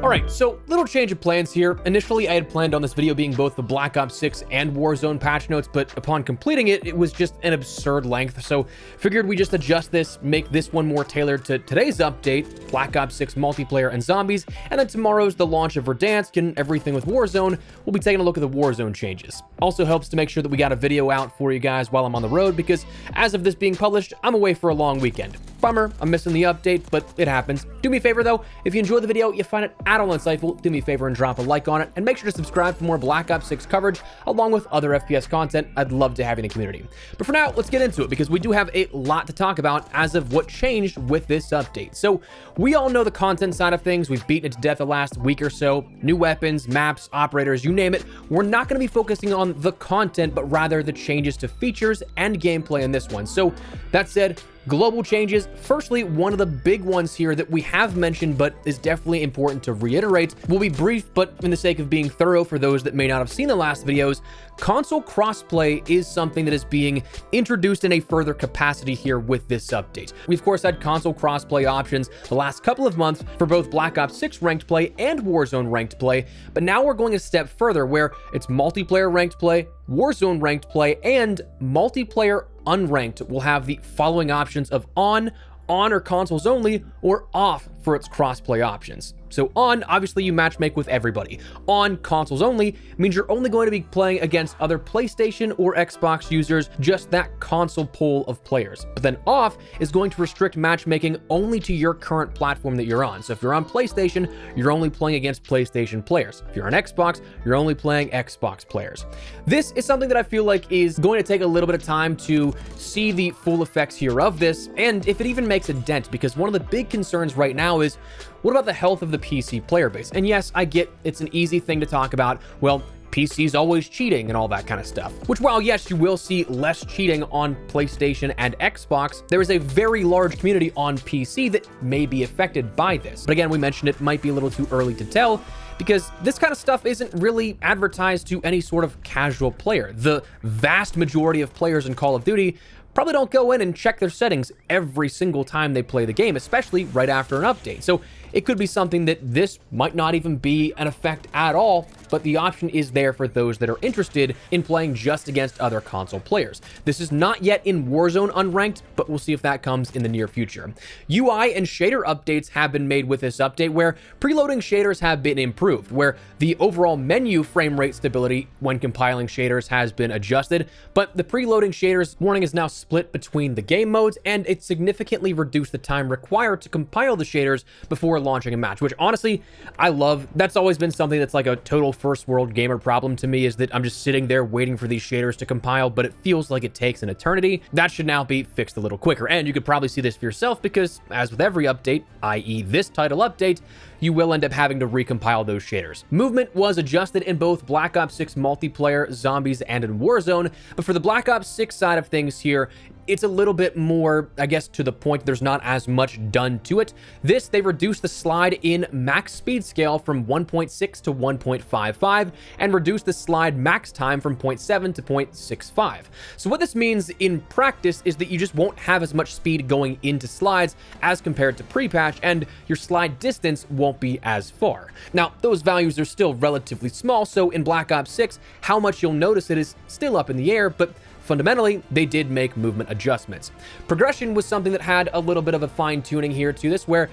Alright, so little change of plans here. Initially, I had planned on this video being both the Black Ops 6 and Warzone patch notes, but upon completing it, it was just an absurd length, so figured we just adjust this, make this one more tailored to today's update, Black Ops 6 multiplayer and zombies, and then tomorrow's the launch of Verdansk and everything with Warzone. We'll be taking a look at the Warzone changes. Also helps to make sure that we got a video out for you guys while I'm on the road, because as of this being published, I'm away for a long weekend. Bummer, I'm missing the update, but it happens. Do me a favor though, if you enjoyed the video, you find it at all insightful, do me a favor and drop a like on it, and make sure to subscribe for more Black Ops 6 coverage, along with other FPS content. I'd love to have you in the community. But for now, let's get into it, because we do have a lot to talk about as of what changed with this update. So, we all know the content side of things. We've beaten it to death the last week or so. New weapons, maps, operators, you name it. We're not going to be focusing on the content, but rather the changes to features and gameplay in this one. So, that said, global changes. Firstly, one of the big ones here that we have mentioned but is definitely important to reiterate. We'll be brief, but in the sake of being thorough for those that may not have seen the last videos, console crossplay is something that is being introduced in a further capacity here with this update. We of course had console crossplay options the last couple of months for both Black Ops 6 ranked play and Warzone ranked play, but now we're going a step further where it's multiplayer ranked play, Warzone ranked play, and multiplayer unranked will have the following options of on or consoles only, or off for its crossplay options. So on, obviously you matchmake with everybody. On, consoles only, means you're only going to be playing against other PlayStation or Xbox users, just that console pool of players. But then off is going to restrict matchmaking only to your current platform that you're on. So if you're on PlayStation, you're only playing against PlayStation players. If you're on Xbox, you're only playing Xbox players. This is something that I feel like is going to take a little bit of time to see the full effects here of this, and if it even makes a dent, because one of the big concerns right now is, what about the health of the PC player base? And yes, I get it's an easy thing to talk about. Well, PC's always cheating and all that kind of stuff. Which, while yes, you will see less cheating on PlayStation and Xbox, there is a very large community on PC that may be affected by this. But again, we mentioned it might be a little too early to tell, because this kind of stuff isn't really advertised to any sort of casual player. The vast majority of players in Call of Duty probably don't go in and check their settings every single time they play the game, especially right after an update. So it could be something that this might not even be an effect at all, but the option is there for those that are interested in playing just against other console players. This is not yet in Warzone unranked, but we'll see if that comes in the near future. UI and shader updates have been made with this update, where preloading shaders have been improved, where the overall menu frame rate stability when compiling shaders has been adjusted, but the preloading shaders warning is now split between the game modes, and it significantly reduced the time required to compile the shaders before launching a match, which honestly, I love. That's always been something that's like a total first world gamer problem to me, is that I'm just sitting there waiting for these shaders to compile, but it feels like it takes an eternity. That should now be fixed a little quicker, and you could probably see this for yourself, because as with every update, i.e. this title update, you will end up having to recompile those shaders. Movement was adjusted in both Black Ops 6 multiplayer, zombies, and in Warzone, but for the Black Ops 6 side of things here, it's a little bit more, I guess, to the point. There's not as much done to it. This, they reduced the slide in max speed scale from 1.6 to 1.55 and reduced the slide max time from 0.7 to 0.65. So what this means in practice is that you just won't have as much speed going into slides as compared to pre-patch, and your slide distance won't be as far. Now, those values are still relatively small, so in Black Ops 6, how much you'll notice it is still up in the air, but fundamentally, they did make movement adjustments. Progression was something that had a little bit of a fine-tuning here to this, where,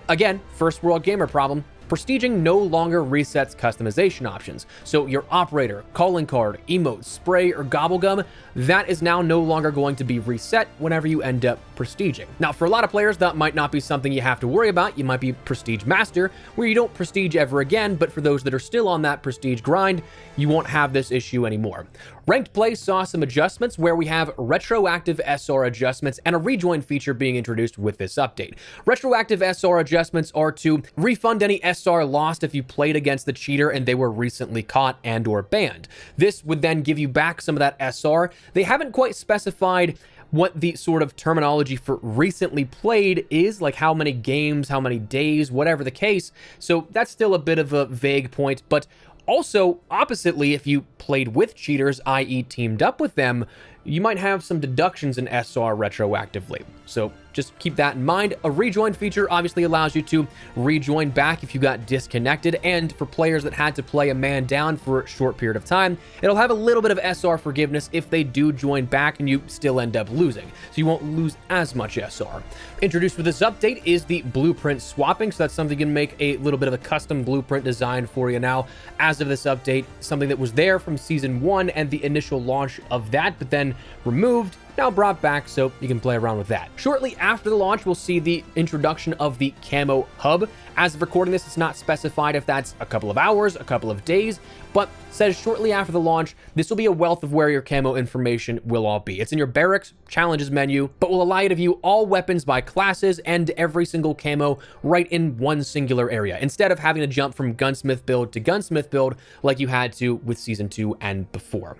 again, first world gamer problem, prestiging no longer resets customization options. So your operator, calling card, emote, spray, or gobblegum, that is now no longer going to be reset whenever you end up prestiging. Now, for a lot of players, that might not be something you have to worry about. You might be prestige master, where you don't prestige ever again, but for those that are still on that prestige grind, you won't have this issue anymore. Ranked play saw some adjustments, where we have retroactive SR adjustments and a rejoin feature being introduced with this update. Retroactive SR adjustments are to refund any SR lost if you played against the cheater and they were recently caught and or banned. This would then give you back some of that SR. They haven't quite specified what the sort of terminology for recently played is, like how many games, how many days, whatever the case. So that's still a bit of a vague point, but also, oppositely, if you played with cheaters, i.e. teamed up with them, you might have some deductions in SR retroactively. So just keep that in mind. A rejoin feature obviously allows you to rejoin back if you got disconnected, and for players that had to play a man down for a short period of time, it'll have a little bit of SR forgiveness if they do join back and you still end up losing, so you won't lose as much SR. Introduced with this update is the blueprint swapping, so that's something you can make a little bit of a custom blueprint design for you now as of this update, something that was there from Season 1 and the initial launch of that, but then removed, now brought back, so you can play around with that. Shortly after the launch, we'll see the introduction of the Camo Hub. As of recording this, it's not specified if that's a couple of hours, a couple of days, but says shortly after the launch, this will be a wealth of where your camo information will all be. It's in your barracks challenges menu, but will allow you to view all weapons by classes and every single camo right in one singular area, instead of having to jump from gunsmith build to gunsmith build like you had to with Season 2 and before.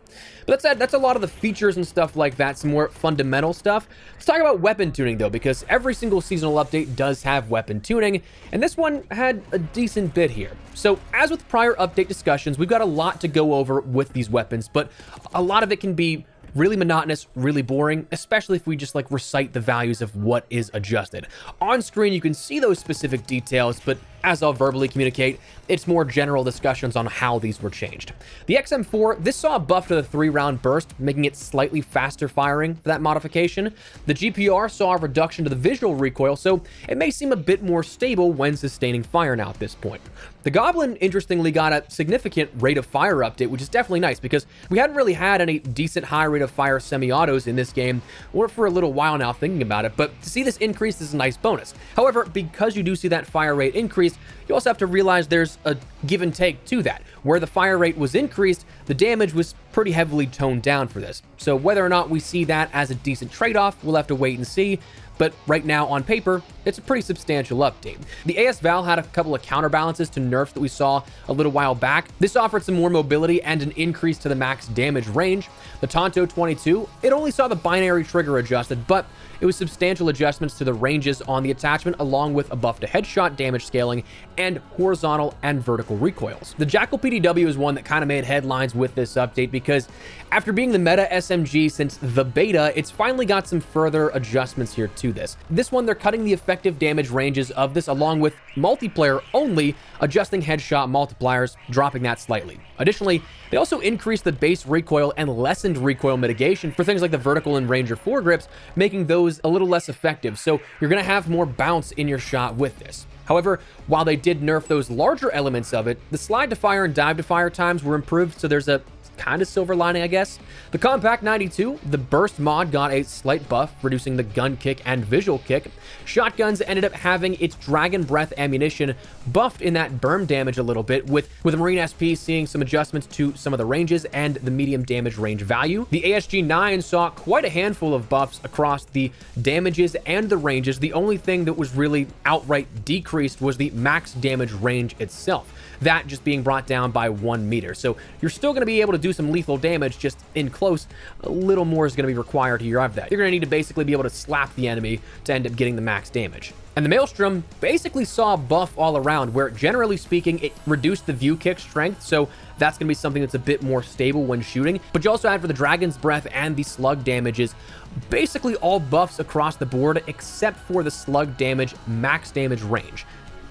But that's a lot of the features and stuff like that, some more fundamental stuff. Let's talk about weapon tuning though, because every single seasonal update does have weapon tuning, and this one had a decent bit here. So as with prior update discussions, we've got a lot to go over with these weapons, but a lot of it can be really monotonous, really boring, especially if we just like recite the values of what is adjusted. On screen, you can see those specific details, but as I'll verbally communicate, it's more general discussions on how these were changed. The XM4, this saw a buff to the 3-round burst, making it slightly faster firing for that modification. The GPR saw a reduction to the visual recoil, so it may seem a bit more stable when sustaining fire now at this point. The Goblin, interestingly, got a significant rate of fire update, which is definitely nice because we hadn't really had any decent high rate of fire semi-autos in this game, or for a little while now thinking about it, but to see this increase is a nice bonus. However, because you do see that fire rate increase, you also have to realize there's a give and take to that. Where the fire rate was increased, the damage was pretty heavily toned down for this. So whether or not we see that as a decent trade-off, we'll have to wait and see. But right now on paper, it's a pretty substantial update. The AS Val had a couple of counterbalances to nerfs that we saw a little while back. This offered some more mobility and an increase to the max damage range. The Tonto 22, it only saw the binary trigger adjusted, but it was substantial adjustments to the ranges on the attachment, along with a buff to headshot damage scaling and horizontal and vertical recoils. The Jackal PDW is one that kind of made headlines with this update because after being the meta SMG since the beta, it's finally got some further adjustments here to this. This one, they're cutting the effective damage ranges of this, along with multiplayer only, adjusting headshot multipliers, dropping that slightly. Additionally, they also increased the base recoil and lessened recoil mitigation for things like the vertical and Ranger foregrips, making those a little less effective, so you're going to have more bounce in your shot with this. However, while they did nerf those larger elements of it, the slide to fire and dive to fire times were improved, so there's a kind of silver lining, I guess. The Compact 92, the burst mod got a slight buff, reducing the gun kick and visual kick. Shotguns ended up having its Dragon Breath ammunition buffed in that burn damage a little bit, with Marine SP seeing some adjustments to some of the ranges and the medium damage range value. The ASG-9 saw quite a handful of buffs across the damages and the ranges. The only thing that was really outright decreased was the max damage range itself, that just being brought down by 1 meter. So you're still going to be able to do some lethal damage, just in close. A little more is going to be required here of that. You're going to need to basically be able to slap the enemy to end up getting the max damage. And the Maelstrom basically saw a buff all around, where generally speaking, it reduced the view kick strength, so that's going to be something that's a bit more stable when shooting. But you also had for the Dragon's Breath and the slug damages, basically all buffs across the board, except for the slug damage max damage range.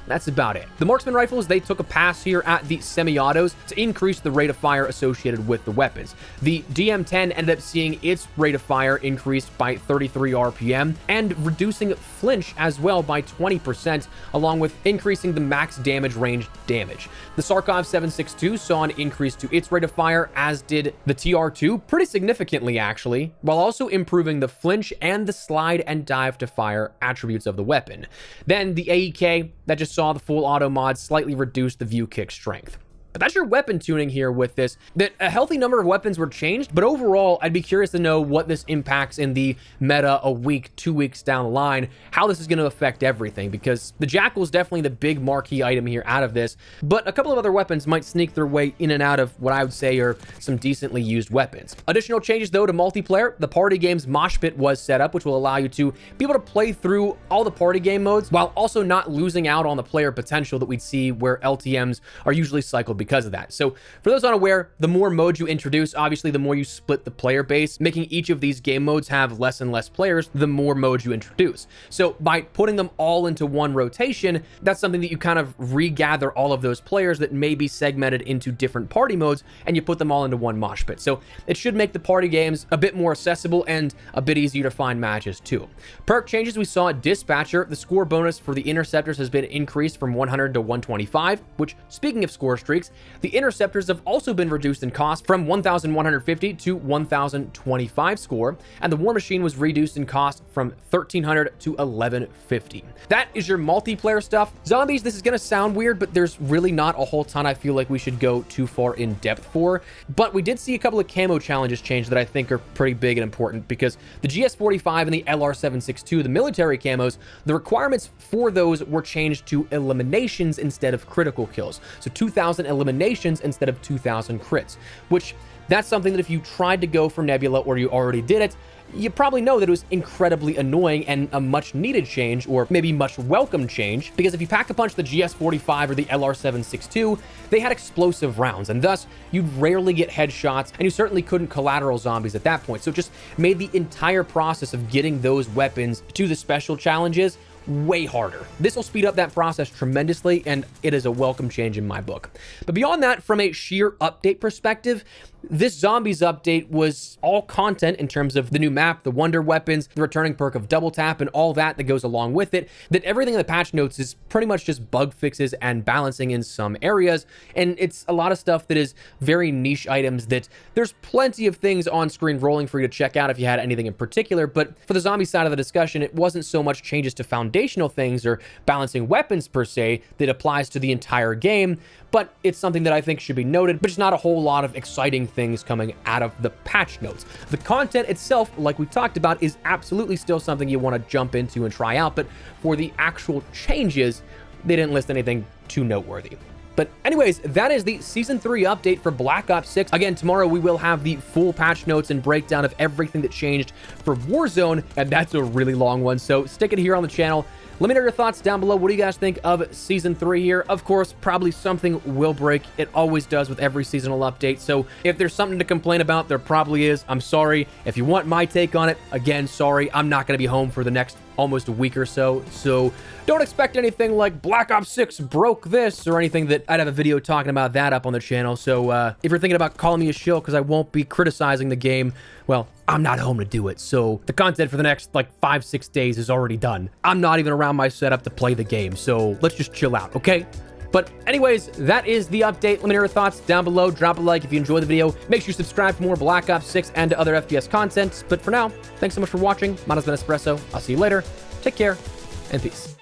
That's about it. The Marksman rifles, they took a pass here at the semi-autos to increase the rate of fire associated with the weapons. The DM10 ended up seeing its rate of fire increased by 33 RPM and reducing flinch as well by 20%, along with increasing the max damage range damage. The Sarkov 762 saw an increase to its rate of fire, as did the TR2, pretty significantly actually, while also improving the flinch and the slide and dive to fire attributes of the weapon. Then the AEK, that just saw the full auto mod slightly reduce the view kick strength. But that's your weapon tuning here with this. That a healthy number of weapons were changed, but overall, I'd be curious to know what this impacts in the meta a week, 2 weeks down the line, how this is going to affect everything, because the Jackal is definitely the big marquee item here out of this, but a couple of other weapons might sneak their way in and out of what I would say are some decently used weapons. Additional changes, though, to multiplayer. The party game's mosh pit was set up, which will allow you to be able to play through all the party game modes, while also not losing out on the player potential that we'd see where LTMs are usually cycled because of that. So for those unaware, the more modes you introduce, obviously the more you split the player base, making each of these game modes have less and less players, the more modes you introduce. So by putting them all into one rotation, that's something that you kind of regather all of those players that may be segmented into different party modes, and you put them all into one mosh pit. So it should make the party games a bit more accessible and a bit easier to find matches too. Perk changes, we saw at Dispatcher, the score bonus for the Interceptors has been increased from 100 to 125, which, speaking of score streaks, the Interceptors have also been reduced in cost from 1,150 to 1,025 score, and the War Machine was reduced in cost from 1,300 to 1,150. That is your multiplayer stuff. Zombies, this is going to sound weird, but there's really not a whole ton I feel like we should go too far in depth for, but we did see a couple of camo challenges change that I think are pretty big and important, because the GS45 and the LR762, the military camos, the requirements for those were changed to eliminations instead of critical kills. So 2,000 eliminations instead of 2,000 crits, which that's something that if you tried to go for Nebula or you already did it, you probably know that it was incredibly annoying and a much needed change, or maybe much welcome change, because if you pack a punch the GS45 or the LR762, they had explosive rounds, and thus you'd rarely get headshots, and you certainly couldn't collateral zombies at that point. So it just made the entire process of getting those weapons to the special challenges way harder. This will speed up that process tremendously, and it is a welcome change in my book. But beyond that, from a sheer update perspective, this Zombies update was all content in terms of the new map, the wonder weapons, the returning perk of double tap, and all that goes along with it. That everything in the patch notes is pretty much just bug fixes and balancing in some areas, and it's a lot of stuff that is very niche items that there's plenty of things on screen rolling for you to check out if you had anything in particular. But for the zombie side of the discussion, it wasn't so much changes to foundational things or balancing weapons per se that applies to the entire game, but it's something that I think should be noted, but just not a whole lot of exciting things coming out of the patch notes. The content itself, like we talked about, is absolutely still something you want to jump into and try out, but for the actual changes, they didn't list anything too noteworthy. But anyways, that is the Season 3 update for Black Ops 6. Again, tomorrow we will have the full patch notes and breakdown of everything that changed for Warzone, and that's a really long one, so stick it here on the channel. Let me know your thoughts down below. What do you guys think of Season 3 here? Of course, probably something will break. It always does with every seasonal update. So if there's something to complain about, there probably is. I'm sorry. If you want my take on it, again, sorry. I'm not going to be home for the next almost a week or so. So don't expect anything like Black Ops 6 broke this or anything that I'd have a video talking about that up on the channel. So if you're thinking about calling me a shill because I won't be criticizing the game, well, I'm not home to do it. So the content for the next like 5-6 days is already done. I'm not even around my setup to play the game. So let's just chill out, okay? But anyways, that is the update. Let me know your thoughts down below. Drop a like if you enjoyed the video. Make sure you subscribe for more Black Ops 6 and other FPS content. But for now, thanks so much for watching. Mine has been Espresso. I'll see you later. Take care and peace.